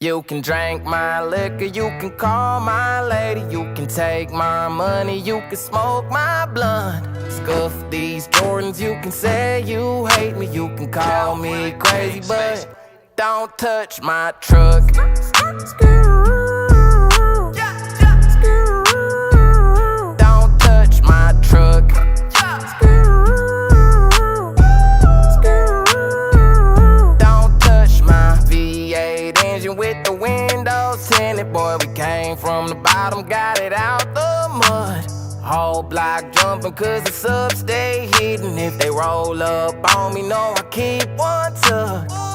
You can drink my liquor, you can call my lady, you can take my money, you can smoke my blunt. Scuff these Jordans, you can say you hate me, you can call me crazy, but don't touch my truck. Don't touch my truck. Don't touch my V8 engine with the windows tinted. Boy, we came from the bottom, got it out the mud. Whole block jumping cause the subs stay hidden. If they roll up on me, know I keep one tucked.